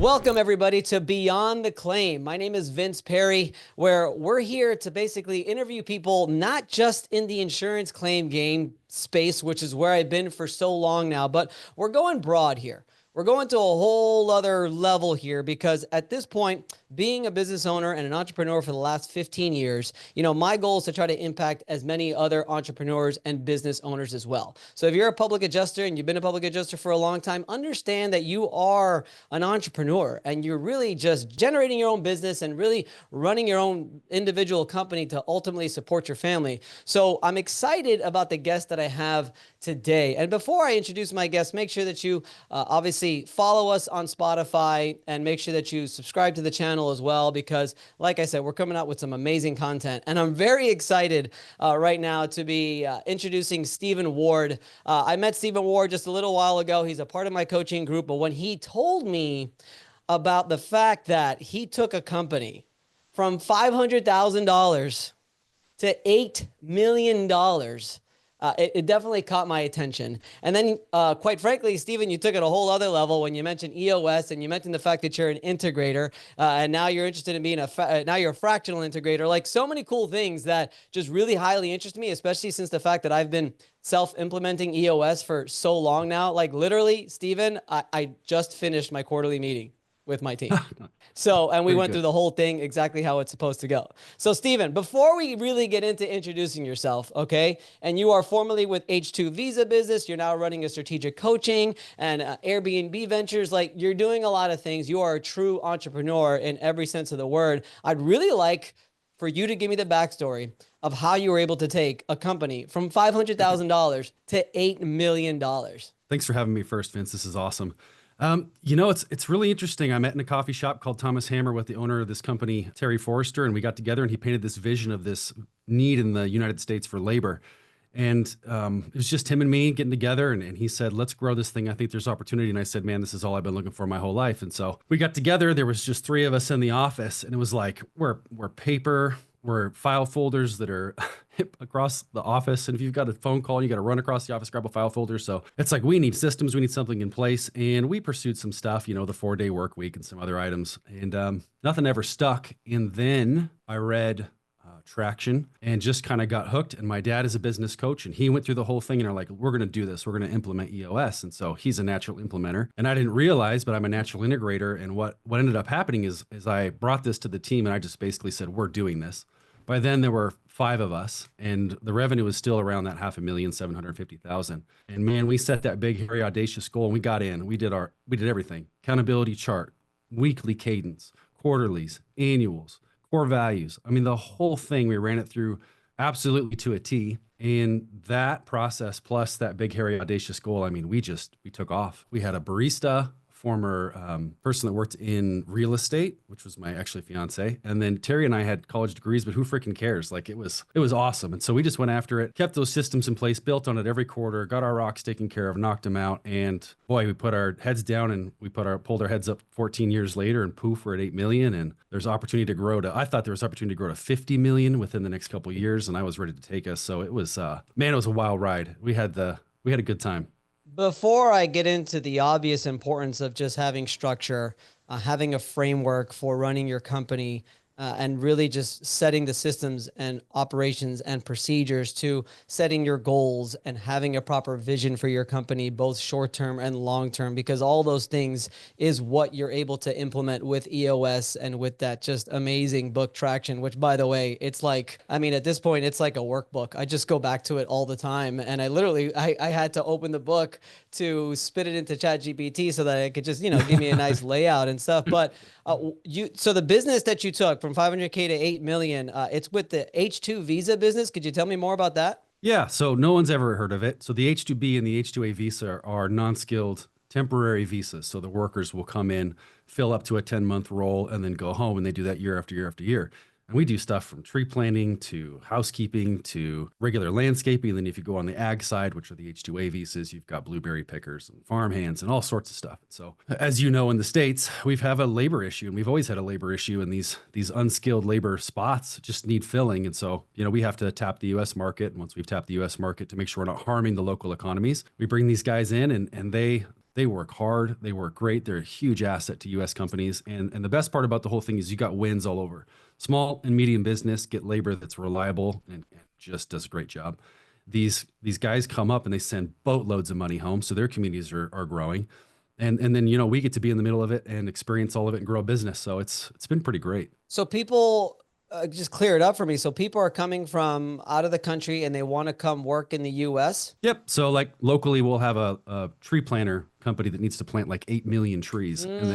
Welcome, everybody, to Beyond the Claim. My name is Vince Perri, where we're here to basically interview people not just in the insurance claim game space, which is where I've been for so long now, but we're going broad here. We're going to a whole other level here because at this point, being a business owner and an entrepreneur for the last 15 years, my goal is to try to impact as many other entrepreneurs and business owners as well. So if you're a public adjuster and you've been a public adjuster for a long time, understand that you are an entrepreneur and you're really just generating your own business and really running your own individual company to ultimately support your family. So I'm excited about the guest that I have today. And before I introduce my guest, make sure that you obviously follow us on Spotify and make sure that you subscribe to the channel as well, because like I said, we're coming out with some amazing content. And I'm very excited right now to be introducing Stephen Ward. I met Stephen Ward just a little while ago. He's a part of my coaching group, but when he told me about the fact that he took a company from $500,000 to $8 million, it definitely caught my attention. And then, quite frankly, Stephen, you took it a whole other level when you mentioned EOS and you mentioned the fact that you're an integrator, and now you're interested in being now you're a fractional integrator. Like, so many cool things that just really highly interest me, especially since the fact that I've been self-implementing EOS for so long now. Like, literally, Stephen, I just finished my quarterly meeting with my team. And we went through the whole thing exactly how it's supposed to go. So Stephen, before we really get into introducing yourself, okay, and you are formerly with H2 Visa Business, you're now running a strategic coaching and Airbnb ventures, like you're doing a lot of things. You are a true entrepreneur in every sense of the word. I'd really like for you to give me the backstory of how you were able to take a company from $500,000 to $8 million. Thanks for having me first, Vince. This is awesome. It's really interesting. I met in a coffee shop called Thomas Hammer with the owner of this company, Terry Forrester, and we got together and he painted this vision of this need in the United States for labor. And it was just him and me getting together, and he said, let's grow this thing. I think there's opportunity. And I said, man, this is all I've been looking for my whole life. And so we got together. There was just three of us in the office, and it was like, we're paper, we're file folders that are across the office. And if you've got a phone call, you got to run across the office, grab a file folder. So it's like, we need systems, we need something in place. And we pursued some stuff, the 4-day work week and some other items, and nothing ever stuck. And then I read Traction and just kind of got hooked. And my dad is a business coach, and he went through the whole thing, and are like, we're going to do this. We're going to implement EOS. And so he's a natural implementer, and I didn't realize, but I'm a natural integrator. And what ended up happening is I brought this to the team, and I just basically said, we're doing this. By then there were 5 of us, and the revenue was still around that $500,750,000. And man, we set that big, hairy, audacious goal, and we got in. We did everything: accountability chart, weekly cadence, quarterlies, annuals, core values. I mean, the whole thing, we ran it through absolutely to a T. And that process plus that big, hairy, audacious goal, I mean, we took off. We had a barista, former person that worked in real estate, which was my actually fiance. And then Terry and I had college degrees, but who freaking cares? Like, it was awesome. And so we just went after it, kept those systems in place, built on it every quarter, got our rocks taken care of, knocked them out. And boy, we put our heads down and we pulled our heads up 14 years later, and poof, we're at 8 million. And there's opportunity to grow I thought there was opportunity to grow to 50 million within the next couple of years. And I was ready to take us. So it was, man, it was a wild ride. We had a good time. Before I get into the obvious importance of just having structure, having a framework for running your company, and really just setting the systems and operations and procedures to setting your goals and having a proper vision for your company, both short-term and long-term, because all those things is what you're able to implement with EOS and with that just amazing book Traction, which, by the way, it's like, I mean, at this point, it's like a workbook. I just go back to it all the time. And I had to open the book to spit it into ChatGPT so that it could just, give me a nice layout and stuff. But so the business that you took from 500K to 8 million, it's with the H2 Visa business. Could you tell me more about that? Yeah, so no one's ever heard of it. So the H2B and the H2A visa are non-skilled temporary visas. So the workers will come in, fill up to a 10-month role, and then go home, and they do that year after year after year. And we do stuff from tree planting to housekeeping to regular landscaping. And then if you go on the ag side, which are the H2A visas, you've got blueberry pickers and farm hands and all sorts of stuff. So as you know, in the States, we have a labor issue, and we've always had a labor issue, and these unskilled labor spots just need filling. And so, we have to tap the US market. And once we've tapped the US market to make sure we're not harming the local economies, we bring these guys in, and they They work hard. They work great. They're a huge asset to U.S. companies. And the best part about the whole thing is you got wins all over. Small and medium business get labor that's reliable and just does a great job. These guys come up and they send boatloads of money home, so their communities are growing. And then we get to be in the middle of it and experience all of it and grow a business. So it's been pretty great. So people, just clear it up for me. So people are coming from out of the country and they want to come work in the US. Yep. So like locally, we'll have a tree planter company that needs to plant like 8 million trees, and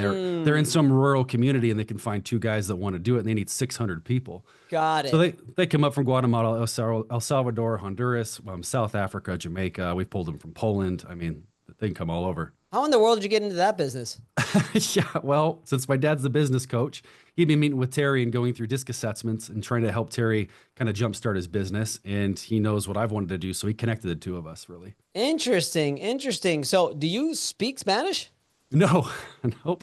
they're in some rural community, and they can find two guys that want to do it, and they need 600 people. Got it. So they come up from Guatemala, El Salvador, Honduras, South Africa, Jamaica. We've pulled them from Poland. I mean, they can come all over. How in the world did you get into that business? Yeah, well, since my dad's the business coach, he'd been meeting with Terry and going through disc assessments and trying to help Terry kind of jumpstart his business. And he knows what I've wanted to do, so he connected the two of us, really. Interesting. Interesting. So do you speak Spanish? No, nope.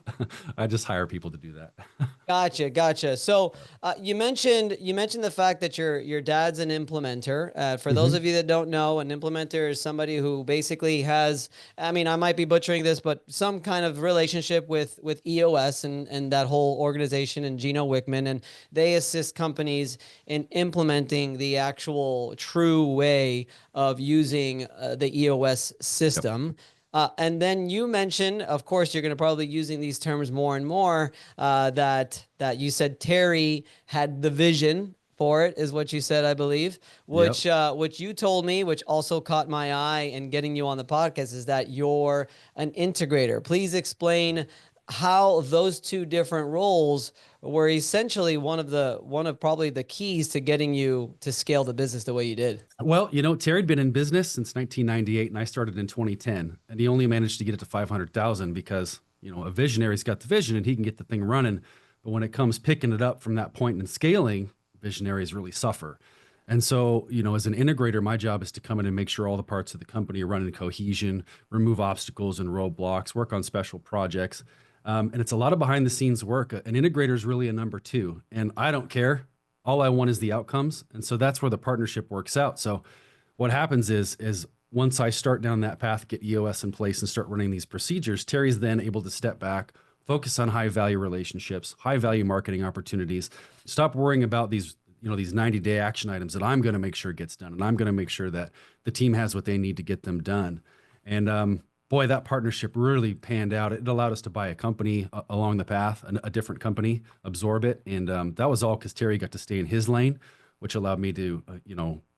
I just hire people to do that. Gotcha, gotcha. So you mentioned the fact that your dad's an implementer. For those of you that don't know, an implementer is somebody who basically has, I mean, I might be butchering this, but some kind of relationship with EOS and that whole organization and Gino Wickman, and they assist companies in implementing the actual true way of using the EOS system. Yep. And then you mentioned, of course, you're going to probably using these terms more and more, that you said Terry had the vision for it, is what you said, I believe, which you told me, which also caught my eye in getting you on the podcast, is that you're an integrator. Please explain how those two different roles were essentially one of probably the keys to getting you to scale the business the way you did. Well, Terry'd been in business since 1998, and I started in 2010, and he only managed to get it to 500,000 because, a visionary's got the vision and he can get the thing running. But when it comes picking it up from that point and scaling, visionaries really suffer. And so, as an integrator, my job is to come in and make sure all the parts of the company are running in cohesion, remove obstacles and roadblocks, work on special projects. And it's a lot of behind the scenes work. An integrator is really a number two, and I don't care. All I want is the outcomes. And so that's where the partnership works out. So what happens is once I start down that path, get EOS in place and start running these procedures, Terry's then able to step back, focus on high value relationships, high value marketing opportunities, stop worrying about these 90-day action items that I'm going to make sure gets done. And I'm going to make sure that the team has what they need to get them done. And, boy, that partnership really panned out. It allowed us to buy a company along the path, a different company, absorb it. And that was all because Terry got to stay in his lane, which allowed me to,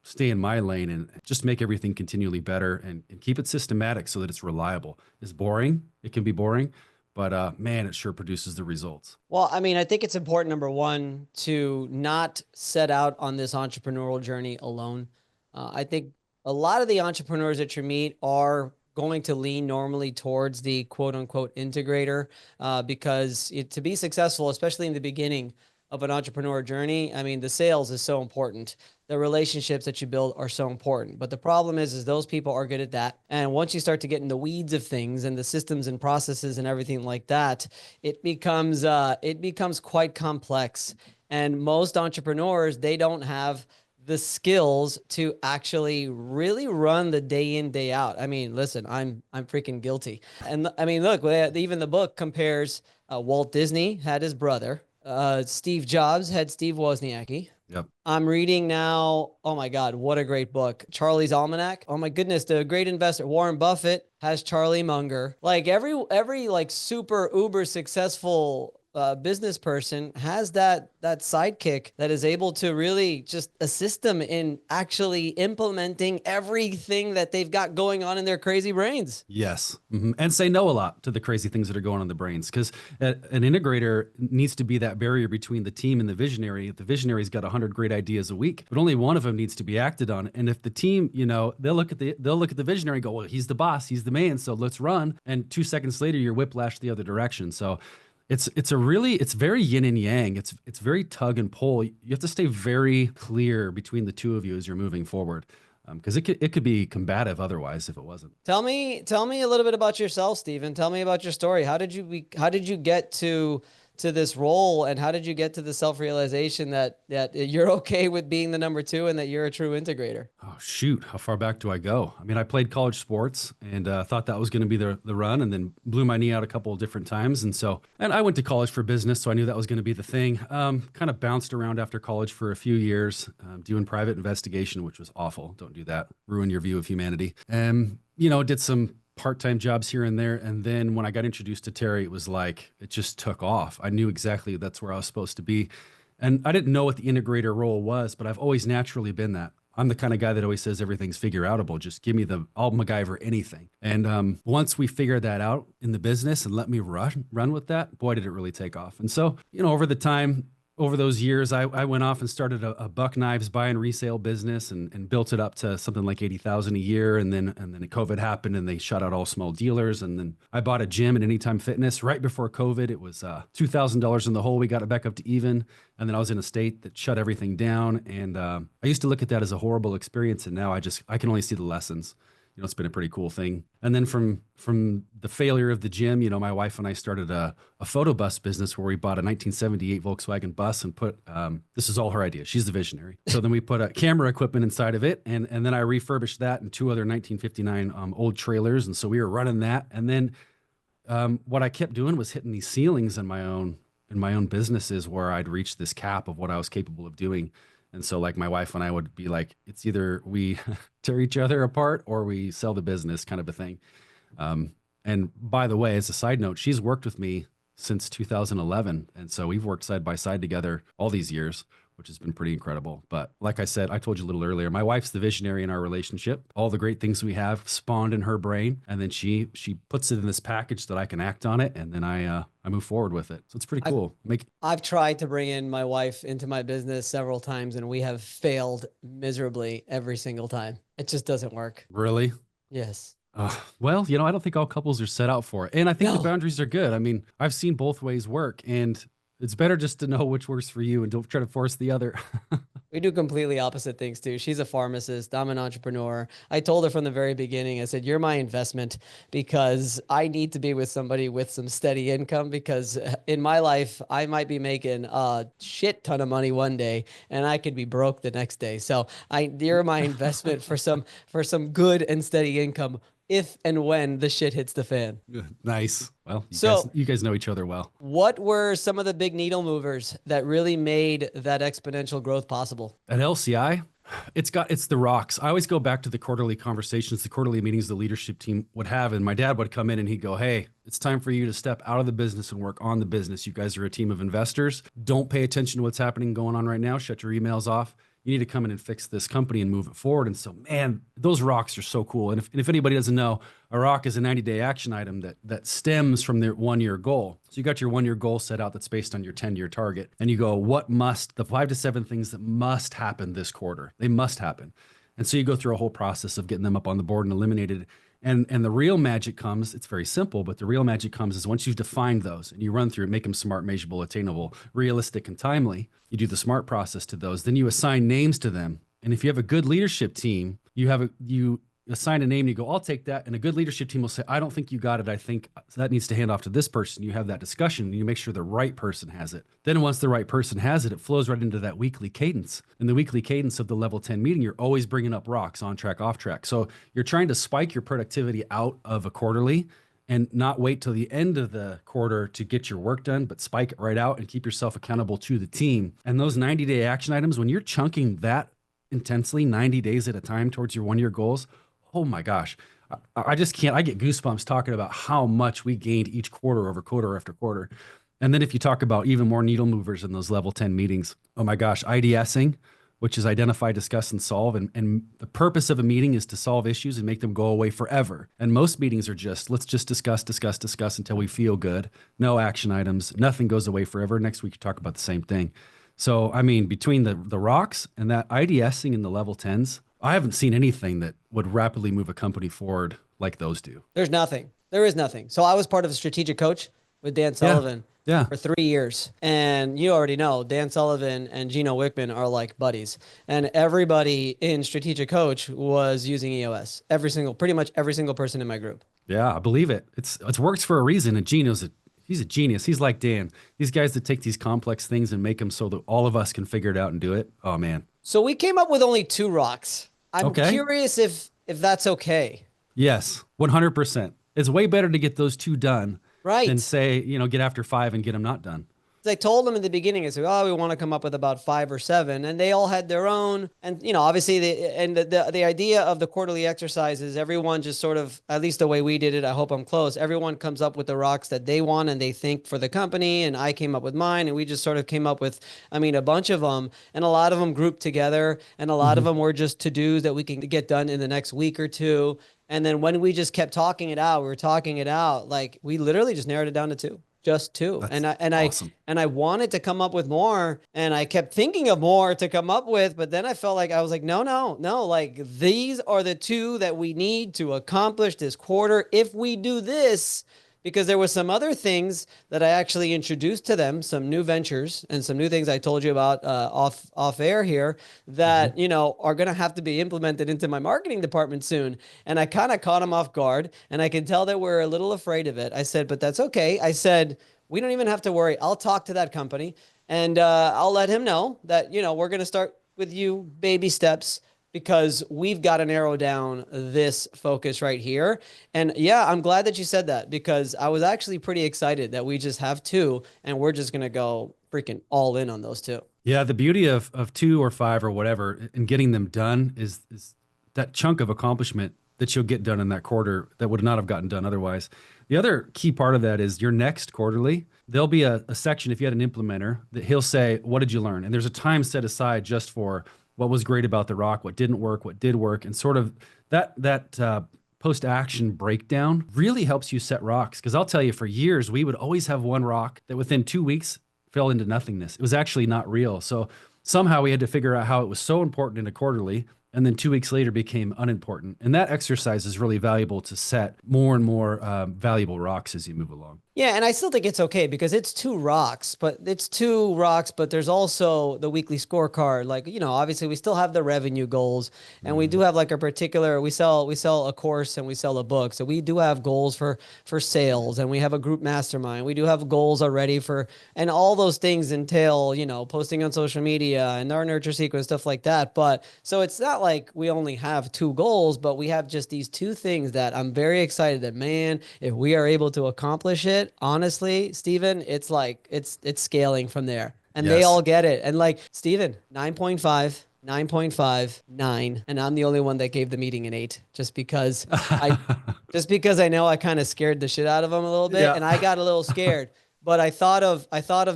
stay in my lane and just make everything continually better and keep it systematic so that it's reliable. It's boring. It can be boring, but man, it sure produces the results. Well, I mean, I think it's important, number one, to not set out on this entrepreneurial journey alone. I think a lot of the entrepreneurs that you meet are going to lean normally towards the quote unquote integrator, because to be successful, especially in the beginning of an entrepreneur journey, I mean, the sales is so important. The relationships that you build are so important. But the problem is those people are good at that. And once you start to get in the weeds of things and the systems and processes and everything like that, it becomes quite complex. And most entrepreneurs, they don't have the skills to actually really run the day in, day out. I mean, listen, I'm freaking guilty. And I mean, look, even the book compares Walt Disney had his brother, Steve Jobs had Steve Wozniacki. Yep. I'm reading now, oh my God, what a great book. Charlie's Almanac. Oh my goodness, the great investor, Warren Buffett has Charlie Munger. Like every like super uber successful business person has that sidekick that is able to really just assist them in actually implementing everything that they've got going on in their crazy brains. Yes. And say no a lot to the crazy things that are going on in the brains, because an integrator needs to be that barrier between the team and the visionary. The visionary's got 100 great ideas a week, but only one of them needs to be acted on. And if the team, they'll look at the visionary and go, well, he's the boss, he's the man, so let's run. And 2 seconds later, you're whiplashed the other direction. So it's very yin and yang. It's very tug and pull. You have to stay very clear between the two of you as you're moving forward, because it could be combative otherwise if it wasn't. Tell me a little bit about yourself, Stephen. Tell me about your story. How did you get to to this role, and how did you get to the self-realization that you're okay with being the number two and that you're a true integrator? Oh, shoot. How far back do I go? I mean, I played college sports and thought that was going to be the run, and then blew my knee out a couple of different times. And I went to college for business, so I knew that was going to be the thing. Kind of bounced around after college for a few years, doing private investigation, which was awful. Don't do that. Ruin your view of humanity. And, did some part-time jobs here and there. And then when I got introduced to Terry, it was like, it just took off. I knew exactly that's where I was supposed to be. And I didn't know what the integrator role was, but I've always naturally been that. I'm the kind of guy that always says everything's figure outable. Just give me I'll MacGyver anything. And once we figured that out in the business and let me run with that, boy, did it really take off. And so, over those years, I went off and started a buck knives buy and resale business and built it up to something like 80,000 a year. And then COVID happened and they shut out all small dealers. And then I bought a gym at Anytime Fitness right before COVID. It was $2,000 in the hole. We got it back up to even. And then I was in a state that shut everything down. And I used to look at that as a horrible experience. And now I can only see the lessons. It's been a pretty cool thing. And then from the failure of the gym, my wife and I started a photo bus business where we bought a 1978 Volkswagen bus and put, this is all her idea. She's the visionary. So then we put a camera equipment inside of it. And then I refurbished that and two other 1959 old trailers. And so we were running that. And then what I kept doing was hitting these ceilings in my own businesses where I'd reach this cap of what I was capable of doing. And so like my wife and I would be like, it's either we tear each other apart or we sell the business, kind of a thing. And by the way, as a side note, she's worked with me since 2011. And so we've worked side by side together all these years, which has been pretty incredible. But like I said, I told you a little earlier, my wife's the visionary in our relationship. All the great things we have spawned in her brain. And then she puts it in this package that I can act on it. And then I move forward with it. So it's pretty cool. I've tried to bring in my wife into my business several times and we have failed miserably every single time. It just doesn't work. Really? Yes. Well, I don't think all couples are set out for it. And I think the boundaries are good. I mean, I've seen both ways work, and it's better just to know which works for you and don't try to force the other. We do completely opposite things too. She's a pharmacist. I'm an entrepreneur. I told her from the very beginning, I said, you're my investment because I need to be with somebody with some steady income, because in my life, I might be making a shit ton of money one day and I could be broke the next day. So you're my investment for some good and steady income if and when the shit hits the fan. Nice. Well, you guys know each other well. What were some of the big needle movers that really made that exponential growth possible? At LCI, it's the rocks. I always go back to the quarterly conversations, the quarterly meetings the leadership team would have. And my dad would come in and he'd go, hey, it's time for you to step out of the business and work on the business. You guys are a team of investors. Don't pay attention to what's happening going on right now. Shut your emails off. You need to come in and fix this company and move it forward. And so, man, those rocks are so cool. And if anybody doesn't know, a rock is a 90-day action item that stems from their 1-year goal. So you got your 1-year goal set out that's based on your 10-year target. And you go, the 5 to 7 things that must happen this quarter? They must happen. And so you go through a whole process of getting them up on the board and eliminated. And the real magic comes, it's very simple, but the real magic comes is once you've defined those and you run through it, make them smart, measurable, attainable, realistic, and timely, you do the SMART process to those, then you assign names to them. And if you have a good leadership team, you assign a name and you go, I'll take that. And a good leadership team will say, I don't think you got it. I think that needs to hand off to this person. You have that discussion and you make sure the right person has it. Then once the right person has it, it flows right into that weekly cadence. In the weekly cadence of the level 10 meeting, you're always bringing up rocks, on track, off track. So you're trying to spike your productivity out of a quarterly and not wait till the end of the quarter to get your work done, but spike it right out and keep yourself accountable to the team. And those 90-day action items, when you're chunking that intensely 90 days at a time towards your 1-year goals, oh my gosh, I just can't. I get goosebumps talking about how much we gained each quarter over quarter after quarter. And then if you talk about even more needle movers in those level 10 meetings, oh my gosh, IDSing, which is identify, discuss, and solve. And the purpose of a meeting is to solve issues and make them go away forever. And most meetings are let's just discuss until we feel good. No action items. Nothing goes away forever. Next week, you talk about the same thing. So, I mean, between the rocks and that IDSing in the level 10s, I haven't seen anything that would rapidly move a company forward like those do. There's nothing. There is nothing. So I was part of a strategic coach with Dan Sullivan for 3 years. And you already know Dan Sullivan and Gino Wickman are like buddies. And everybody in strategic coach was using EOS. Pretty much every single person in my group. Yeah, I believe it. It's works for a reason. And Gino's He's a genius. He's like Dan. These guys that take these complex things and make them so that all of us can figure it out and do it. Oh man. So we came up with only two rocks. I'm Okay. curious if that's okay. Yes, 100%. It's way better to get those two done than Right. say, get after five and get them not done. I told them in the beginning, I said, "Oh, we want to come up with about 5 or 7," and they all had their own. And obviously, the idea of the quarterly exercise is everyone just sort of, at least the way we did it. I hope I'm close. Everyone comes up with the rocks that they want and they think for the company, and I came up with mine, and we just sort of came up with, I mean, a bunch of them, and a lot of them grouped together, and a lot of Hmm. them were just to dos that we can get done in the next week or two. And then when we just kept talking it out, we were talking it out, like we literally just narrowed it down to two, just two. That's And awesome. I wanted to come up with more, and I kept thinking of more to come up with, but then I felt like I was like, no, no, no, like these are the two that we need to accomplish this quarter. If we do this, because there was some other things that I actually introduced to them, some new ventures and some new things I told you about off air here Hmm. that are going to have to be implemented into my marketing department soon. And I kind of caught them off guard, and I can tell that we're a little afraid of it. I said, but that's okay. I said, we don't even have to worry. I'll talk to that company, and I'll let him know that we're going to start with you, baby steps, because we've got to narrow down this focus right here. And yeah, I'm glad that you said that, because I was actually pretty excited that we just have two and we're just going to go freaking all in on those two. Yeah, the beauty of two or five or whatever and getting them done is that chunk of accomplishment that you'll get done in that quarter that would not have gotten done otherwise. The other key part of that is your next quarterly, there'll be a section if you had an implementer that he'll say, what did you learn? And there's a time set aside just for what was great about the rock, what didn't work, what did work, and sort of that post action breakdown really helps you set rocks. Because I'll tell you, for years we would always have one rock that within 2 weeks fell into nothingness. It was actually not real. So somehow we had to figure out how it was so important in a quarterly, and then 2 weeks later became unimportant. And that exercise is really valuable to set more and more valuable rocks as you move along. Yeah, and I still think it's okay because it's two rocks, but there's also the weekly scorecard. Like, obviously we still have the revenue goals, and we do Mhm. have like a particular, we sell a course and we sell a book. So we do have goals for sales, and we have a group mastermind. We do have goals already and all those things entail, posting on social media and our nurture sequence, stuff like that. But so it's not like we only have two goals, but we have just these two things that I'm very excited that, man, if we are able to accomplish it, honestly, Steven, it's like it's scaling from there. And they Yes. all get it. And like, Steven, 9.5, 9.5, 9. And I'm the only one that gave the meeting an 8, I just because I know I kind of scared the shit out of them a little bit, Yeah. and I got a little scared. But I thought of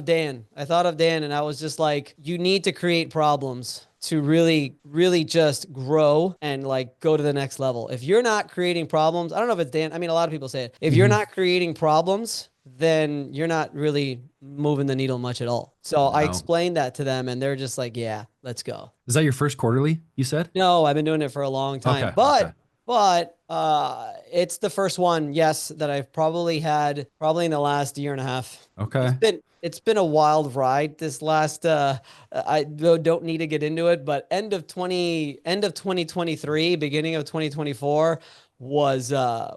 Dan. I thought of Dan, and I was just like, you need to create problems to really, really just grow and like go to the next level. If you're not creating problems, I don't know if it's Dan. I mean, a lot of people say it. If you're Mhm. not creating problems, then you're not really moving the needle much at all. So I No. explained that to them, and they're just like, yeah, let's go. Is that your first quarterly, you said? No, I've been doing it for a long time, Okay. Okay. but it's the first one, yes, that I've probably had probably in the last year and a half. It's Okay. been it's been a wild ride this last I don't need to get into it, but end of 2023, beginning of 2024 was a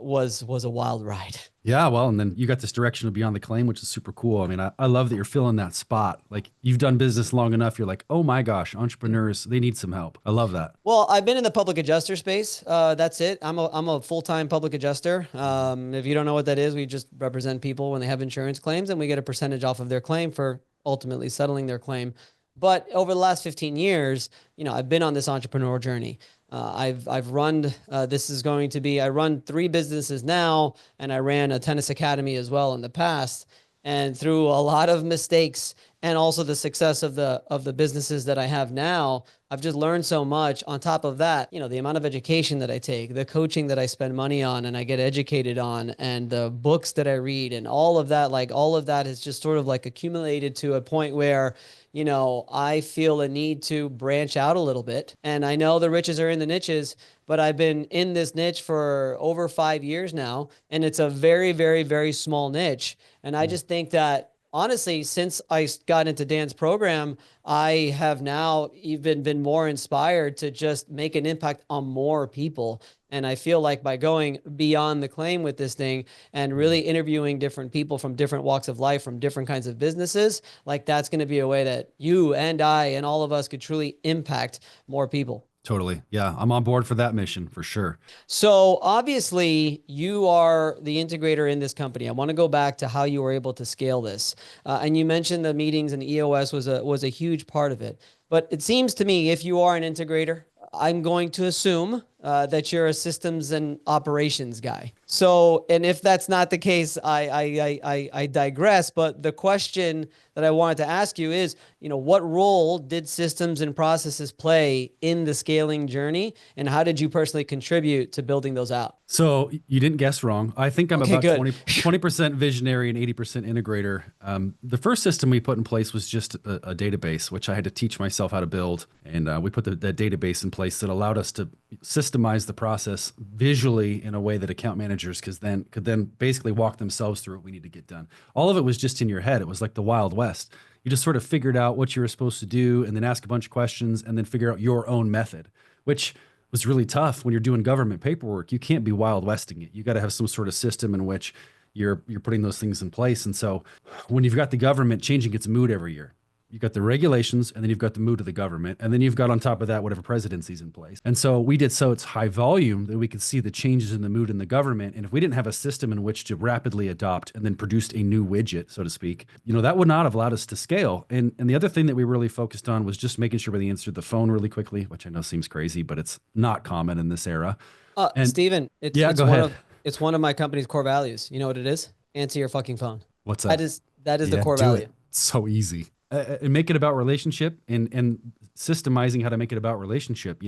wild ride. Yeah, well, and then you got this direction of Beyond the Claim, which is super cool. I mean, I love that you're filling that spot. Like you've done business long enough, you're like, oh my gosh, entrepreneurs, they need some help. I love that. Well, I've been in the public adjuster space. That's it. I'm a full-time public adjuster. Mhm. If you don't know what that is, we just represent people when they have insurance claims, and we get a percentage off of their claim for ultimately settling their claim. But over the last 15 years, I've been on this entrepreneurial journey. I've run. This is going to be. I run 3 businesses now, and I ran a tennis academy as well in the past. And through a lot of mistakes and also the success of the businesses that I have now, I've just learned so much. On top of that, the amount of education that I take, the coaching that I spend money on and I get educated on, and the books that I read, and all of that, like all of that has just sort of like accumulated to a point where, I feel a need to branch out a little bit. And I know the riches are in the niches, but I've been in this niche for over 5 years now, and it's a very, very, very small niche. And I just think that honestly, since I got into Dan's program, I have now even been more inspired to just make an impact on more people. And I feel like by going beyond the claim with this thing and really interviewing different people from different walks of life, from different kinds of businesses, like that's going to be a way that you and I and all of us could truly impact more people. Totally. Yeah. I'm on board for that mission for sure. So obviously you are the integrator in this company. I want to go back to how you were able to scale this. And you mentioned the meetings and EOS was a huge part of it. But it seems to me if you are an integrator, I'm going to assume that you're a systems and operations guy. So, and if that's not the case, I digress. But the question that I wanted to ask you is, what role did systems and processes play in the scaling journey, and how did you personally contribute to building those out? So you didn't guess wrong. I think I'm Okay, about good. 20% visionary and 80% integrator. The first system we put in place was just a database, which I had to teach myself how to build. And we put that database in place that allowed us to systemize the process visually in a way that account managers could then basically walk themselves through what we need to get done. All of it was just in your head. It was like the Wild West. You just sort of figured out what you were supposed to do and then ask a bunch of questions and then figure out your own method, which was really tough when you're doing government paperwork. You can't be Wild Westing it. You got to have some sort of system in which you're putting those things in place. And so when you've got the government changing its mood every year, you've got the regulations, and then you've got the mood of the government, and then you've got on top of that whatever presidency's in place. And so we did so it's high volume that we could see the changes in the mood in the government. And if we didn't have a system in which to rapidly adopt and then produced a new widget, so to speak, that would not have allowed us to scale. And the other thing that we really focused on was just making sure we answered the phone really quickly, which I know seems crazy, but it's not common in this era. And Steven, it's go ahead. It's one of my company's core values. You know what it is? Answer your fucking phone. What's that? That is the Yeah, core do value. it. It's so easy. And make it about relationship and systemizing how to make it about relationship,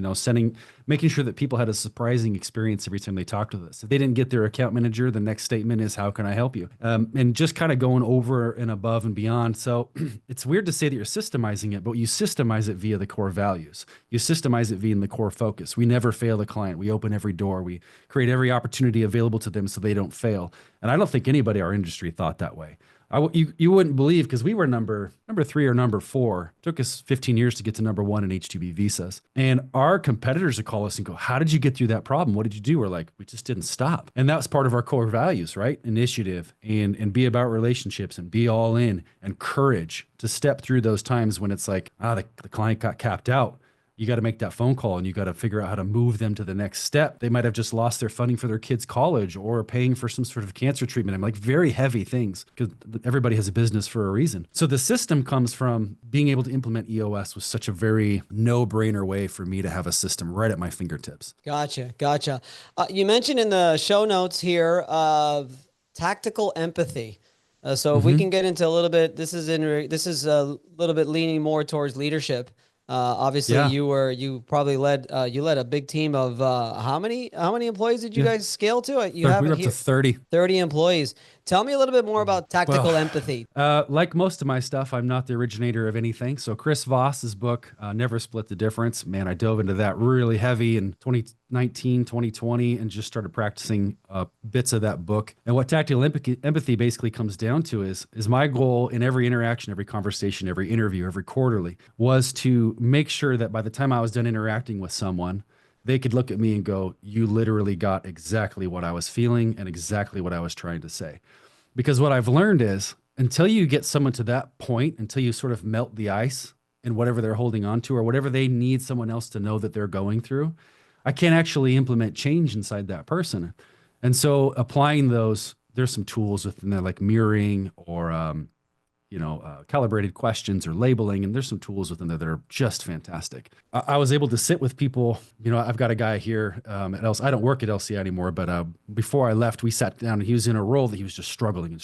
making sure that people had a surprising experience every time they talked with us. If they didn't get their account manager, the next statement is, how can I help you? And just kind of going over and above and beyond. So it's weird to say that you're systemizing it, but you systemize it via the core values. You systemize it via the core focus. We never fail a client. We open every door. We create every opportunity available to them so they don't fail. And I don't think anybody in our industry thought that way. You wouldn't believe, because we were number 3 or number 4. It took us 15 years to get to number 1 in H-2B visas. And our competitors would call us and go, how did you get through that problem? What did you do? We're like, we just didn't stop. And that was part of our core values, right? Initiative and be about relationships and be all in, and courage to step through those times when it's like, the client got capped out. You got to make that phone call and you got to figure out how to move them to the next step. They might have just lost their funding for their kids' college or paying for some sort of cancer treatment. I'm like, very heavy things, because everybody has a business for a reason. So the system comes from being able to implement EOS was such a very no-brainer way for me to have a system right at my fingertips. Gotcha. You mentioned in the show notes here of tactical empathy. So if we can get into a little bit, this is a little bit leaning more towards leadership. Obviously Yeah. you probably led a big team of how many employees did you guys scale to? We were up to 30. 30 employees. Tell me a little bit more about tactical empathy. Like most of my stuff, I'm not the originator of anything. So Chris Voss's book, Never Split the Difference, man, I dove into that really heavy in 2019, 2020, and just started practicing bits of that book. And what tactical empathy basically comes down to is my goal in every interaction, every conversation, every interview, every quarterly, was to make sure that by the time I was done interacting with someone, they could look at me and go, you literally got exactly what I was feeling and exactly what I was trying to say. Because what I've learned is, until you get someone to that point, until you sort of melt the ice in whatever they're holding on to or whatever they need someone else to know that they're going through, I can't actually implement change inside that person. And so applying those, there's some tools within there like mirroring or calibrated questions or labeling. And there's some tools within there that are just fantastic. I was able to sit with people. I've got a guy here at I don't work at LCI anymore, but before I left, we sat down and he was in a role that he was just struggling.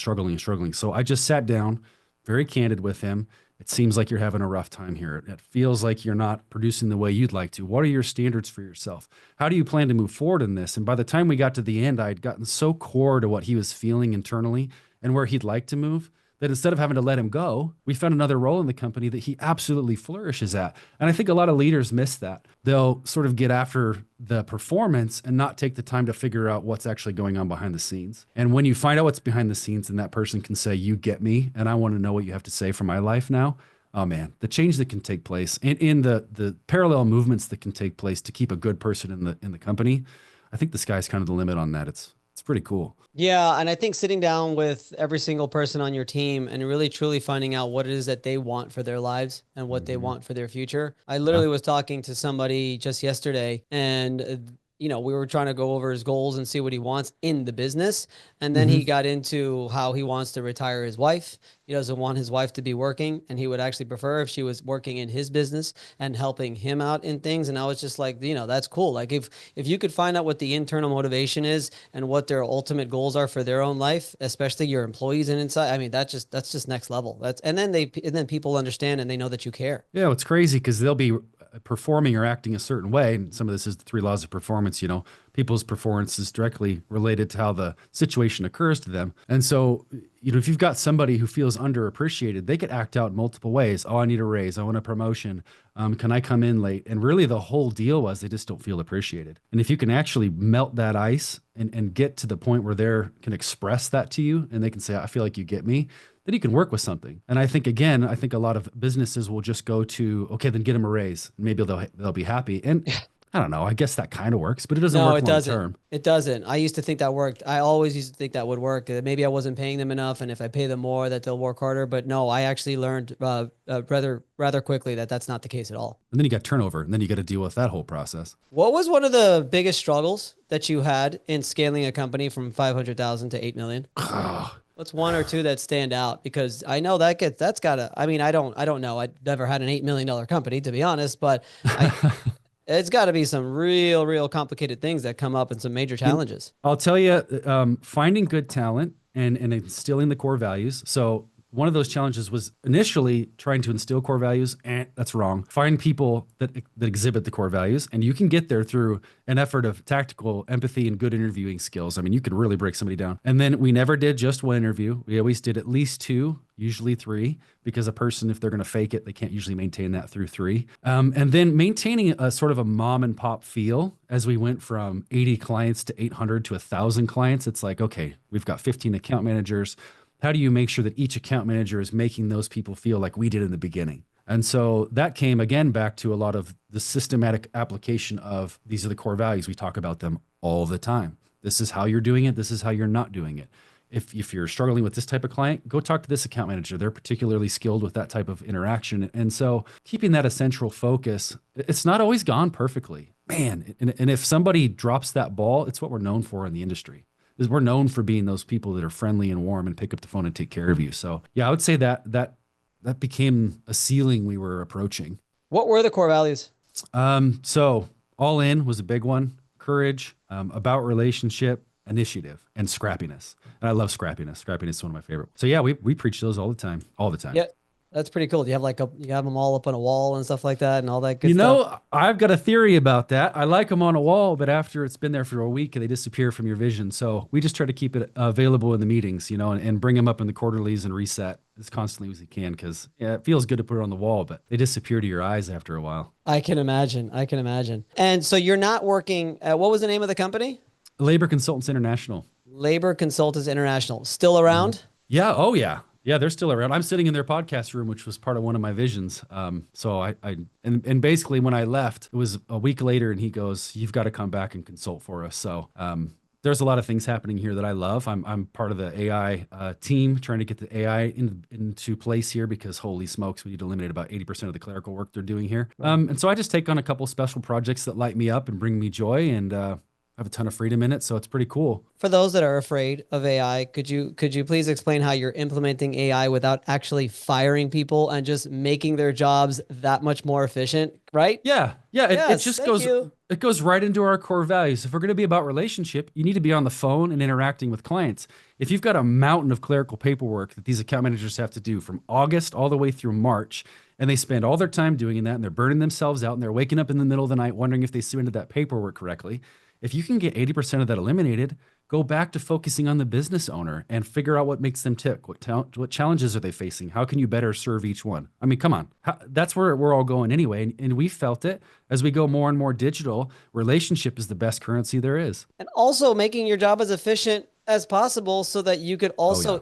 So I just sat down, very candid with him. It seems like you're having a rough time here. It feels like you're not producing the way you'd like to. What are your standards for yourself? How do you plan to move forward in this? And by the time we got to the end, I had gotten so core to what he was feeling internally and where he'd like to move, that instead of having to let him go, we found another role in the company that he absolutely flourishes at. And I think a lot of leaders miss that. They'll sort of get after the performance and not take the time to figure out what's actually going on behind the scenes. And when you find out what's behind the scenes and that person can say, you get me, and I want to know what you have to say for my life now. Oh man, the change that can take place and in the parallel movements that can take place to keep a good person in the company, I think the sky's kind of the limit on that. It's pretty cool. Yeah, and I think sitting down with every single person on your team and really truly finding out what it is that they want for their lives and what they want for their future. I Yeah. literally was talking to somebody just yesterday, and we were trying to go over his goals and see what he wants in the business. And then he Hmm. got into how he wants to retire his wife. He doesn't want his wife to be working, and he would actually prefer if she was working in his business and helping him out in things. And I was just like, that's cool. Like if you could find out what the internal motivation is and what their ultimate goals are for their own life, especially your employees and inside, I mean, that's just next level. And then people understand and they know that you care. Yeah, it's crazy because they'll be performing or acting a certain way. And some of this is the three laws of performance. People's performance is directly related to how the situation occurs to them. And so, if you've got somebody who feels underappreciated, they could act out in multiple ways. Oh, I need a raise. I want a promotion. Can I come in late? And really the whole deal was they just don't feel appreciated. And if you can actually melt that ice and get to the point where they can express that to you and they can say, I feel like you get me, then you can work with something. And I think a lot of businesses will just go to, okay, then get them a raise. Maybe they'll be happy. And I don't know. I guess that kind of works, but it doesn't No, work it long doesn't. term. It doesn't. I used to think that worked. I always used to think that would work. Maybe I wasn't paying them enough, and if I pay them more, that they'll work harder. But no, I actually learned rather quickly that that's not the case at all. And then you got turnover, and then you got to deal with that whole process. What was one of the biggest struggles that you had in scaling a company from 500,000 to 8 million? What's one or two that stand out? Because I know that's gotta, I mean, I don't know. I've never had an $8 million company, to be honest, but it's got to be some real complicated things that come up and some major challenges. I'll tell you, finding good talent and instilling the core values. So one of those challenges was initially trying to instill core values, and that's wrong. Find people that exhibit the core values, and you can get there through an effort of tactical empathy and good interviewing skills. I mean, you could really break somebody down. And then we never did just one interview. We always did at least two, usually three, because a person, if they're going to fake it, they can't usually maintain that through three. And then maintaining a sort of a mom and pop feel as we went from 80 clients to 800 to 1,000 clients. It's like, okay, we've got 15 account managers. How do you make sure that each account manager is making those people feel like we did in the beginning? And so that came again back to a lot of the systematic application of these are the core values. We talk about them all the time. This is how you're doing it. This is how you're not doing it. If you're struggling with this type of client, go talk to this account manager. They're particularly skilled with that type of interaction. And so keeping that a central focus, it's not always gone perfectly, man. And if somebody drops that ball, it's what we're known for in the industry. Is we're known for being those people that are friendly and warm and pick up the phone and take care of you. So yeah, I would say that became a ceiling we were approaching. What were the core values? So all in was a big one. Courage, about relationship, initiative, and scrappiness. And I love scrappiness. Scrappiness is one of my favorite. So yeah, we preach those all the time. Yeah, that's pretty cool. Do you have you have them all up on a wall and stuff like that and all that good stuff? I've got a theory about that. I like them on a wall, but after it's been there for a week, they disappear from your vision. So we just try to keep it available in the meetings, and bring them up in the quarterlies and reset as constantly as you can. Cause yeah, it feels good to put it on the wall, but they disappear to your eyes after a while. I can imagine. And so you're not working at, what was the name of the company? Labor Consultants International. Labor Consultants International. Still around? Yeah. Oh yeah. Yeah, they're still around. I'm sitting in their podcast room, which was part of one of my visions. So and basically when I left, it was a week later, and he goes, "You've got to come back and consult for us." So there's a lot of things happening here that I love. I'm part of the AI team, trying to get the AI into place here, because holy smokes, we need to eliminate about 80% of the clerical work they're doing here. And so I just take on a couple special projects that light me up and bring me joy, and have a ton of freedom in it. So it's pretty cool. For those that are afraid of AI, could you please explain how you're implementing AI without actually firing people and just making their jobs that much more efficient, right? Yeah. It just it goes right into our core values. If we're going to be about relationship, you need to be on the phone and interacting with clients. If you've got a mountain of clerical paperwork that these account managers have to do from August all the way through March, and they spend all their time doing that, and they're burning themselves out, and they're waking up in the middle of the night wondering if they submitted that paperwork correctly. If you can get 80% of that eliminated, go back to focusing on the business owner and figure out what makes them tick. What challenges are they facing? How can you better serve each one? I mean, come on. That's where we're all going anyway. And we felt it as we go more and more digital. Relationship is the best currency there is. And also making your job as efficient as possible so that you could Oh, yeah. also,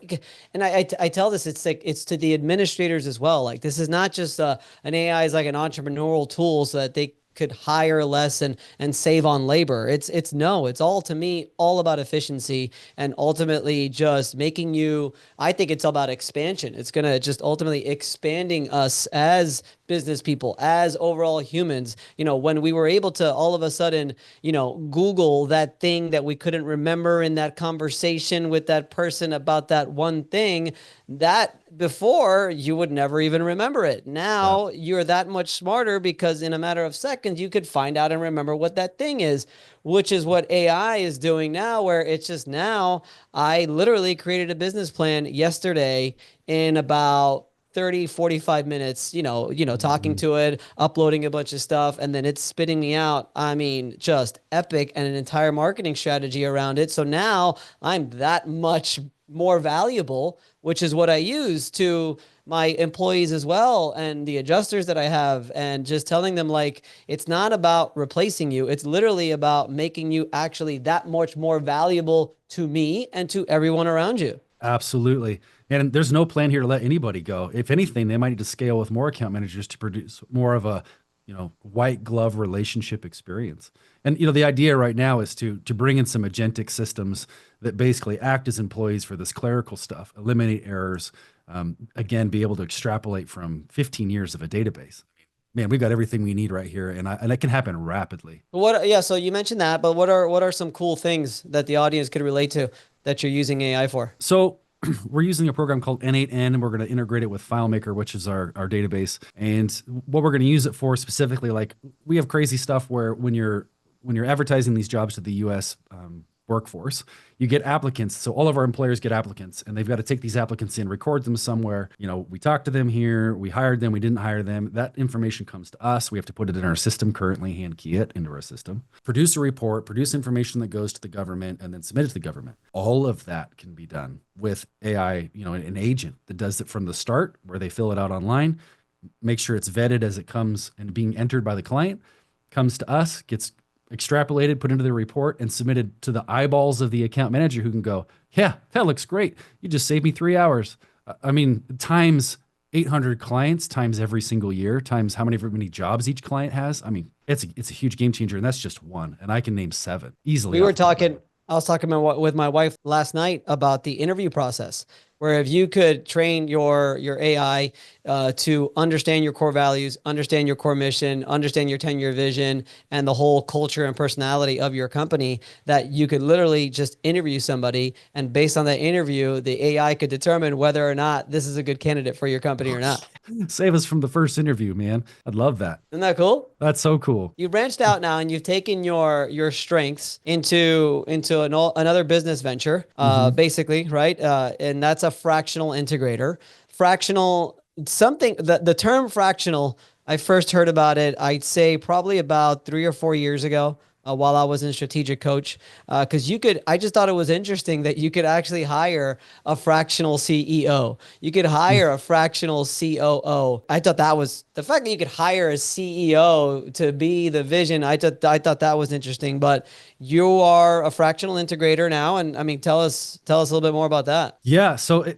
and I tell this, it's like, it's to the administrators as well. Like, this is not just an AI is like an entrepreneurial tool so that they could hire less and save on labor. It's no, it's all, to me, all about efficiency and ultimately just making you, I think it's about expansion. It's going to just ultimately expanding us as business people, as overall humans. When we were able to all of a sudden, Google that thing that we couldn't remember in that conversation with that person about that one thing, that before you would never even remember it. Yeah. Now you're that much smarter because in a matter of seconds, you could find out and remember what that thing is, which is what AI is doing now, where it's just now, I literally created a business plan yesterday in about 30, 45 minutes, talking Mhm. to it, uploading a bunch of stuff, and then it's spitting me out. I mean, just epic, and an entire marketing strategy around it. So now I'm that much more valuable, which is what I use to my employees as well, and the adjusters that I have, and just telling them, like, it's not about replacing you. It's literally about making you actually that much more valuable to me and to everyone around you. Absolutely. And there's no plan here to let anybody go. If anything, they might need to scale with more account managers to produce more of a, white glove relationship experience. And the idea right now is to bring in some agentic systems that basically act as employees for this clerical stuff, eliminate errors, again, be able to extrapolate from 15 years of a database. Man, we've got everything we need right here, and it can happen rapidly. What, yeah, so you mentioned that, but what are some cool things that the audience could relate to that you're using AI for? So we're using a program called N8N, and we're going to integrate it with FileMaker, which is our database. And what we're going to use it for specifically, like we have crazy stuff where when you're advertising these jobs to the U.S. Workforce, you get applicants. So all of our employers get applicants, and they've got to take these applicants in, record them somewhere. We talked to them here, we hired them, we didn't hire them. That information comes to us. We have to put it in our system currently, hand key it into our system, produce a report, produce information that goes to the government, and then submit it to the government. All of that can be done with AI, an agent that does it from the start, where they fill it out online, make sure it's vetted as it comes and being entered by the client, comes to us, gets extrapolated, put into the report, and submitted to the eyeballs of the account manager, who can go, yeah, that looks great. You just saved me 3 hours. I mean, times 800 clients, times every single year, times how many jobs each client has. I mean, it's a huge game changer, and that's just one. And I can name 7 easily. We were talking, I was talking with my wife last night about the interview process, where if you could train your AI to understand your core values, understand your core mission, understand your 10-year vision, and the whole culture and personality of your company, that you could literally just interview somebody, and based on that interview, the AI could determine whether or not this is a good candidate for your company or not. Save us from the first interview, man. I'd love that. Isn't that cool? That's so cool. You branched out now, and you've taken your strengths into another business venture, Mhm. basically, right? And that's a fractional integrator. Fractional, something, the term fractional, I first heard about it, I'd say probably about 3 or 4 years ago, while I was in strategic coach, because I just thought it was interesting that you could actually hire a fractional CEO. You could hire a fractional COO. I thought that was the fact that you could hire a CEO to be the vision. I thought that was interesting. But you are a fractional integrator now, and I mean, tell us a little bit more about that. Yeah. So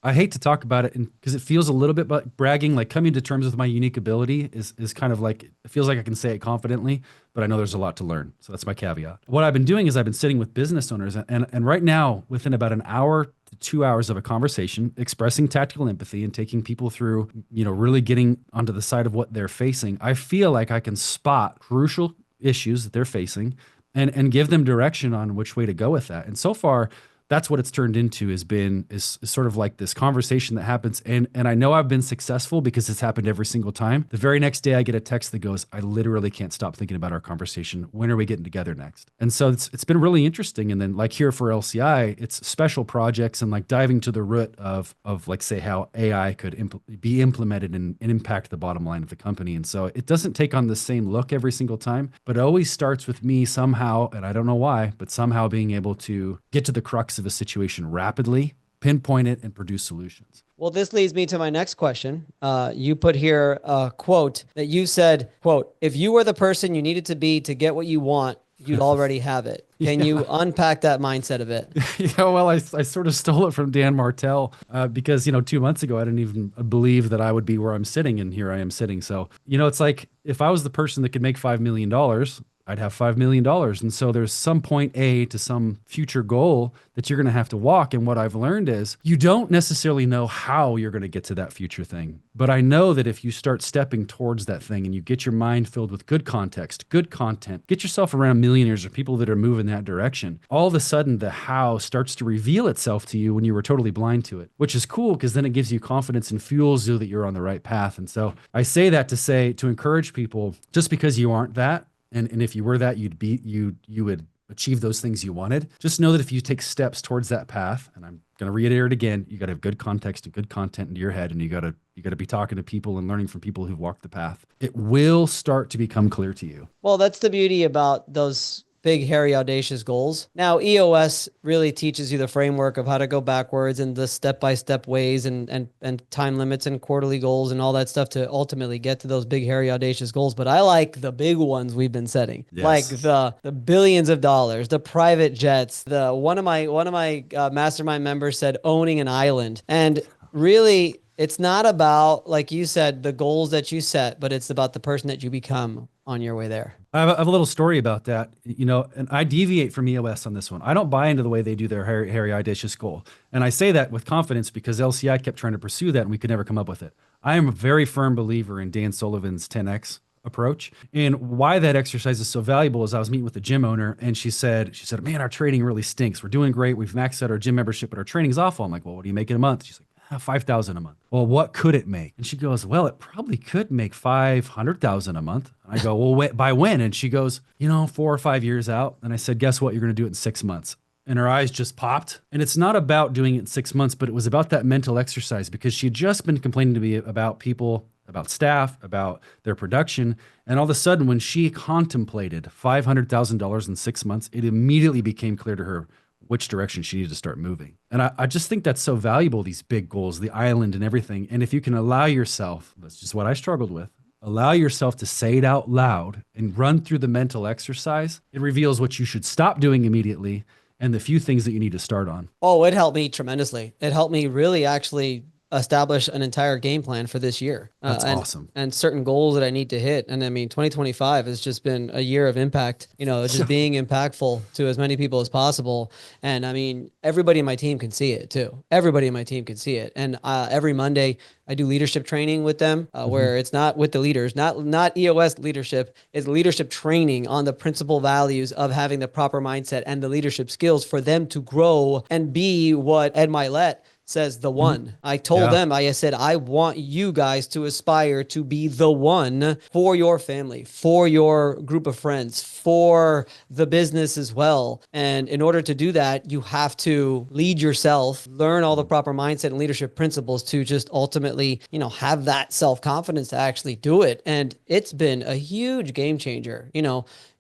I hate to talk about it because it feels a little bit like bragging. Like, coming to terms with my unique ability is kind of like, it feels like I can say it confidently, but I know there's a lot to learn. So that's my caveat. What I've been doing is I've been sitting with business owners, and right now, within about an hour to 2 hours of a conversation, expressing tactical empathy and taking people through, really getting onto the side of what they're facing, I feel like I can spot crucial issues that they're facing and give them direction on which way to go with that. And so far, that's what it's turned into, is sort of like this conversation that happens. And I know I've been successful because it's happened every single time. The very next day I get a text that goes, I literally can't stop thinking about our conversation. When are we getting together next? And so it's been really interesting. And then like here for LCI, it's special projects and like diving to the root of like say how AI could be implemented and impact the bottom line of the company. And so it doesn't take on the same look every single time, but it always starts with me somehow, and I don't know why, but somehow being able to get to the crux of a situation rapidly, pinpoint it, and produce solutions. Well, this leads me to my next question. You put here a quote that you said, quote, if you were the person you needed to be to get what you want, you'd already have it. Can you unpack that mindset a bit? Yeah, well, I sort of stole it from Dan Martell because, 2 months ago, I didn't even believe that I would be where I'm sitting, and here I am sitting. So, it's like if I was the person that could make $5 million, I'd have $5 million. And so there's some point A to some future goal that you're going to have to walk. And what I've learned is you don't necessarily know how you're going to get to that future thing. But I know that if you start stepping towards that thing and you get your mind filled with good context, good content, get yourself around millionaires or people that are moving that direction, all of a sudden the how starts to reveal itself to you when you were totally blind to it, which is cool because then it gives you confidence and fuels you that you're on the right path. And so I say that to encourage people, just because you aren't that, and if you were that, you would achieve those things you wanted. Just know that if you take steps towards that path, and I'm going to reiterate again, you got to have good context and good content into your head, and you got to be talking to people and learning from people who've walked the path. It will start to become clear to you. Well, that's the beauty about those big, hairy, audacious goals. Now, EOS really teaches you the framework of how to go backwards and the step-by-step ways and time limits and quarterly goals and all that stuff to ultimately get to those big, hairy, audacious goals. But I like the big ones we've been setting, like the billions of dollars, the private jets. One of my mastermind members said owning an island, and really, it's not about, like you said, the goals that you set, but it's about the person that you become on your way there. I have a little story about that, and I deviate from EOS on this one. I don't buy into the way they do their hairy, audacious goal. And I say that with confidence because LCI kept trying to pursue that and we could never come up with it. I am a very firm believer in Dan Sullivan's 10X approach. And why that exercise is so valuable is I was meeting with the gym owner and she said, man, our trading really stinks. We're doing great. We've maxed out our gym membership, but our training's awful. I'm like, well, what do you make in a month? She's like, 5,000 a month. Well, what could it make? And she goes, well, it probably could make 500,000 a month. I go, well, by when? And she goes, 4 or 5 years out. And I said, guess what? You're going to do it in 6 months. And her eyes just popped. And it's not about doing it in 6 months, but it was about that mental exercise because she had just been complaining to me about people, about staff, about their production. And all of a sudden, when she contemplated $500,000 in 6 months, it immediately became clear to her which direction she needed to start moving. And I just think that's so valuable, these big goals, the island and everything. And if you can allow yourself, that's just what I struggled with, allow yourself to say it out loud and run through the mental exercise, it reveals what you should stop doing immediately and the few things that you need to start on. Oh, it helped me tremendously. It helped me really actually establish an entire game plan for this year. That's awesome. And certain goals that I need to hit. And I mean, 2025 has just been a year of impact, just being impactful to as many people as possible. And I mean, everybody in my team can see it too. Everybody in my team can see it. And every Monday I do leadership training with them where it's not with the leaders, not EOS leadership, it's leadership training on the principal values of having the proper mindset and the leadership skills for them to grow and be what Ed Milet says, the one. I told them, I said, I want you guys to aspire to be the one for your family, for your group of friends, for the business as well. And in order to do that, you have to lead yourself, learn all the proper mindset and leadership principles to just ultimately, have that self-confidence to actually do it. And it's been a huge game changer.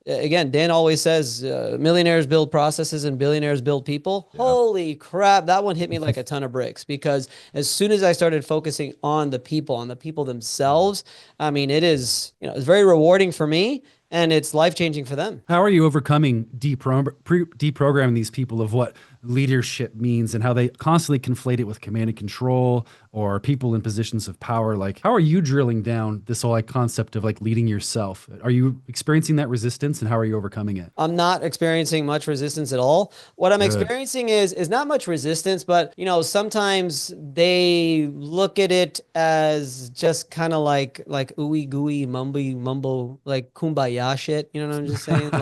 Again, Dan always says millionaires build processes and billionaires build people. Yeah. Holy crap. That one hit me like a ton of bricks because as soon as I started focusing on the people themselves, I mean, it's very rewarding for me and it's life-changing for them. How are you overcoming deprogramming these people of what leadership means and how they constantly conflate it with command and control or people in positions of power? Like, how are you drilling down this whole concept of leading yourself? Are you experiencing that resistance and how are you overcoming it? I'm not experiencing much resistance at all. What I'm experiencing is not much resistance, but sometimes they look at it as just kind of like ooey gooey mumbo like kumbaya shit. You know what I'm just saying?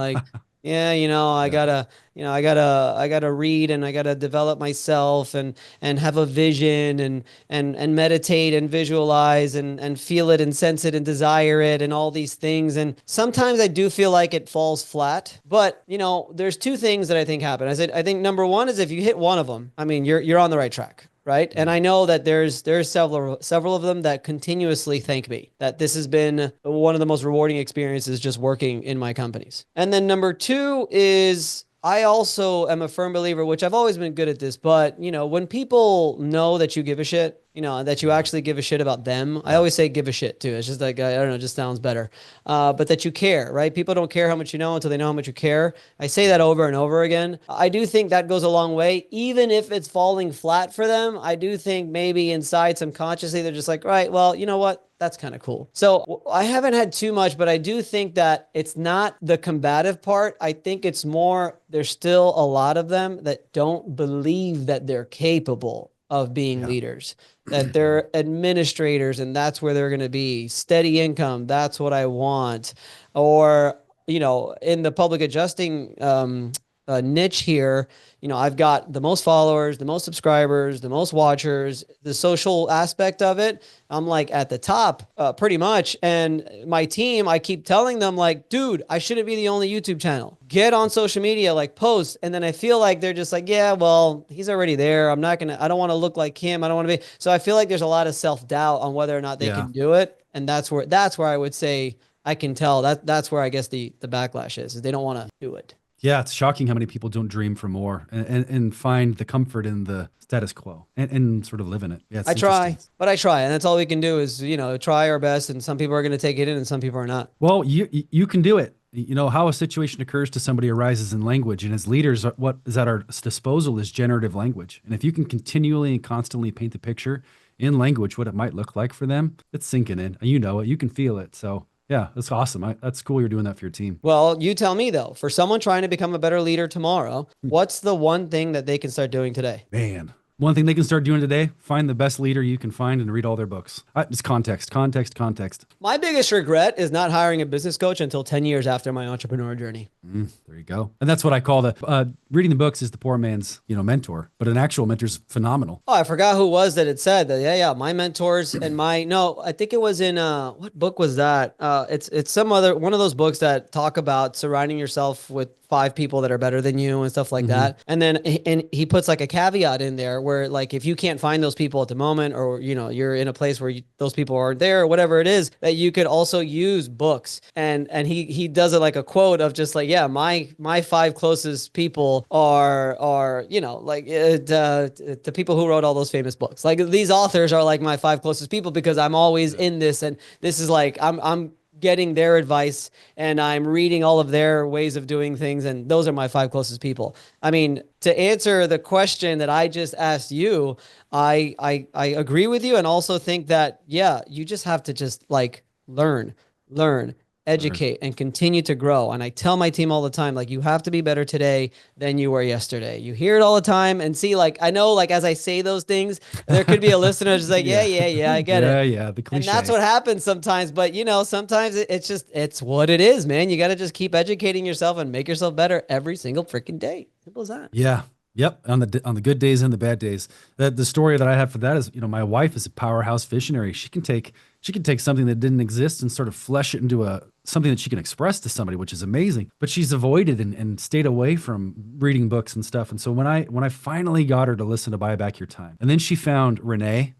yeah, Yeah. I gotta read and I gotta develop myself and have a vision and meditate and visualize and feel it and sense it and desire it and all these things. And sometimes I do feel like it falls flat. But there's two things that I think happen. I think number one is if you hit one of them, I mean, you're on the right track. Right. And I know that there's several of them that continuously thank me that this has been one of the most rewarding experiences just working in my companies. And then number two is I also am a firm believer, which I've always been good at this, but when people know that you give a shit, that you Yeah. actually give a shit about them. I Yeah. always say give a shit too. It's just like, I don't know, it just sounds better. But that you care, right? People don't care how much you know until they know how much you care. I say that over and over again. I do think that goes a long way, even if it's falling flat for them. I do think maybe inside subconsciously, they're just like, right, well, you know what? That's kind of cool. So I haven't had too much, but I do think that it's not the combative part. I think it's more, there's still a lot of them that don't believe that they're capable of being Yeah. leaders, that they're administrators and that's where they're going to be. Steady income, that's what I want. Or, in the public adjusting niche here, I've got the most followers, the most subscribers, the most watchers, the social aspect of it. I'm like at the top, pretty much. And my team, I keep telling them like, dude, I shouldn't be the only YouTube channel. Get on social media, like post. And then I feel like they're just like, yeah, well, he's already there. I don't want to look like him. I don't want to be. So I feel like there's a lot of self-doubt on whether or not they Yeah. can do it. And that's where I would say I can tell that's where I guess the backlash is they don't want to do it. Yeah, it's shocking how many people don't dream for more and find the comfort in the status quo and sort of live in it. Yeah, it's I interesting. try, but I try, and that's all we can do is try our best. And some people are going to take it in, and some people are not. Well, you can do it. You know how a situation occurs to somebody arises in language, and as leaders, what is at our disposal is generative language. And if you can continually and constantly paint the picture in language, what it might look like for them, it's sinking in. You know it. You can feel it. So yeah, that's awesome. That's cool. You're doing that for your team. Well, you tell me though. For someone trying to become a better leader tomorrow, what's the one thing that they can start doing today? Man, one thing they can start doing today, find the best leader you can find and read all their books. It's context, context, context. My biggest regret is not hiring a business coach until 10 years after my entrepreneur journey. There you go. And that's what I call the reading the books is the poor man's, mentor, but an actual mentor's phenomenal. Oh, I forgot who it was that it said that. Yeah, my mentors and no, I think it was in what book was that? It's some other one of those books that talk about surrounding yourself with 5 people that are better than you and stuff like that. And then he puts like a caveat in there where like if you can't find those people at the moment or you're in a place where those people aren't there or whatever it is, that you could also use books. And he does it like a quote of just like, yeah, my 5 closest people are like the people who wrote all those famous books. Like these authors are like my 5 closest people because I'm always in this, and this is like I'm getting their advice and I'm reading all of their ways of doing things. And those are my 5 closest people. I mean, to answer the question that I just asked you, I agree with you. And also think that, yeah, you just have to just like learn, educate, and continue to grow. And I tell my team all the time, like, you have to be better today than you were yesterday. You hear it all the time and see, like, I know, like, as I say those things, there could be a listener just like, yeah, I get it. Yeah, the And cliche. that's what happens sometimes. But, sometimes it's what it is, man. You got to just keep educating yourself and make yourself better every single freaking day. Simple as that. Yeah. Yep. On the good days and the bad days. The story that I have for that is, my wife is a powerhouse visionary. She can take something that didn't exist and sort of flesh it into something that she can express to somebody, which is amazing. But she's avoided and stayed away from reading books and stuff. And so when I finally got her to listen to Buy Back Your Time, and then she found Renee,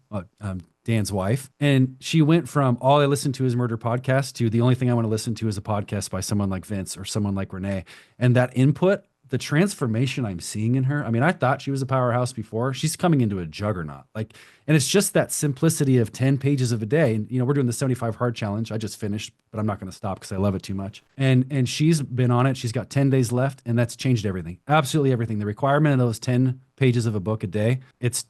Dan's wife, and she went from all I listen to is murder podcast to the only thing I want to listen to is a podcast by someone like Vince or someone like Renee. And that input, the transformation I'm seeing in her. I mean, I thought she was a powerhouse before. She's coming into a juggernaut. And it's just that simplicity of 10 pages of a day. And, we're doing the 75 hard challenge. I just finished, but I'm not going to stop because I love it too much. And she's been on it. She's got 10 days left, and that's changed everything. Absolutely everything. The requirement of those 10 pages of a book a day, it's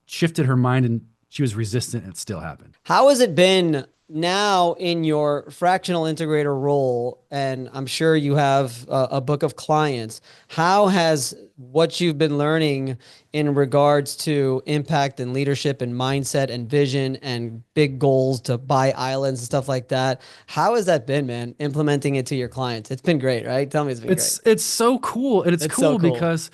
shifted her mind, and she was resistant, and it still happened. How has it been now in your fractional integrator role, and I'm sure you have a book of clients, how has what you've been learning in regards to impact and leadership and mindset and vision and big goals to buy islands and stuff like that, how has that been, man, implementing it to your clients? It's been great, right? Tell me it's been great. It's so cool. And it's It's so cool cool. because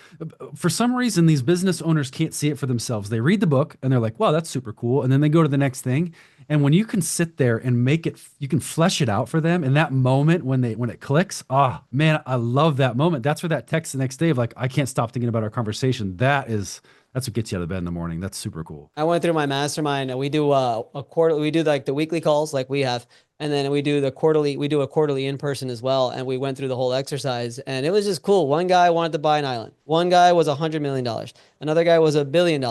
for some reason these business owners can't see it for themselves. They read the book and they're like, wow, that's super cool. And then they go to the next thing. And when you can sit there and make it, you can flesh it out for them in that moment when it clicks. Ah, man, I love that moment. That's where that text the next day of like, I can't stop thinking about our conversation. That's what gets you out of bed in the morning. That's super cool. I went through my mastermind and we do a quarter, we do like the weekly calls like we have. And then we do a quarterly in person as well. And we went through the whole exercise and it was just cool. One guy wanted to buy an island. One guy was $100 million. Another guy was $1 billion.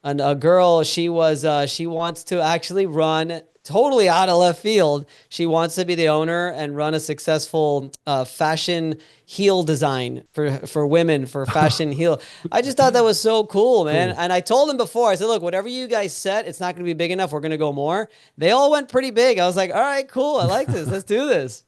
And a girl, she wants to actually run totally out of left field. She wants to be the owner and run a successful fashion heel design for women for fashion heel. I just thought that was so cool, man. Cool. And I told them before, I said, look, whatever you guys set, it's not going to be big enough. We're going to go more. They all went pretty big. I was like, all right, cool. I like this. Let's do this.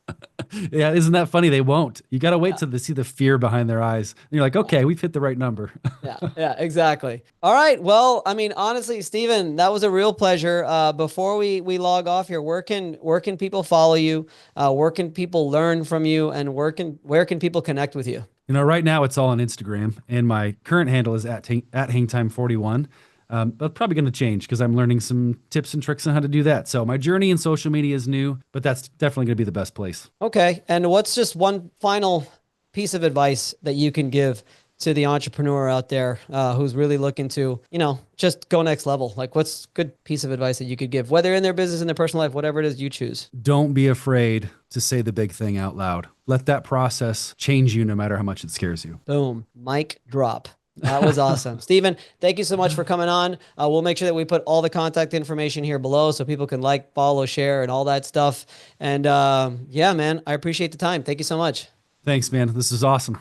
Yeah, isn't that funny? They won't. You got to wait Yeah. till they see the fear behind their eyes. And you're like, okay, we've hit the right number. Yeah, yeah, exactly. All right. Well, I mean, honestly, Stephen, that was a real pleasure. Before we log off here, where can people follow you? Where can people learn from you, and where can people connect with you? Right now it's all on Instagram, and my current handle is at hangtime41. That's probably going to change because I'm learning some tips and tricks on how to do that. So my journey in social media is new, but that's definitely going to be the best place. Okay. And what's just one final piece of advice that you can give to the entrepreneur out there who's really looking to, just go next level? Like, what's a good piece of advice that you could give, whether in their business, in their personal life, whatever it is you choose? Don't be afraid to say the big thing out loud. Let that process change you no matter how much it scares you. Boom. Mic drop. That was awesome. Stephen, thank you so much for coming on. We'll make sure that we put all the contact information here below so people can like, follow, share, and all that stuff. And yeah, man, I appreciate the time. Thank you so much. Thanks, man. This is awesome.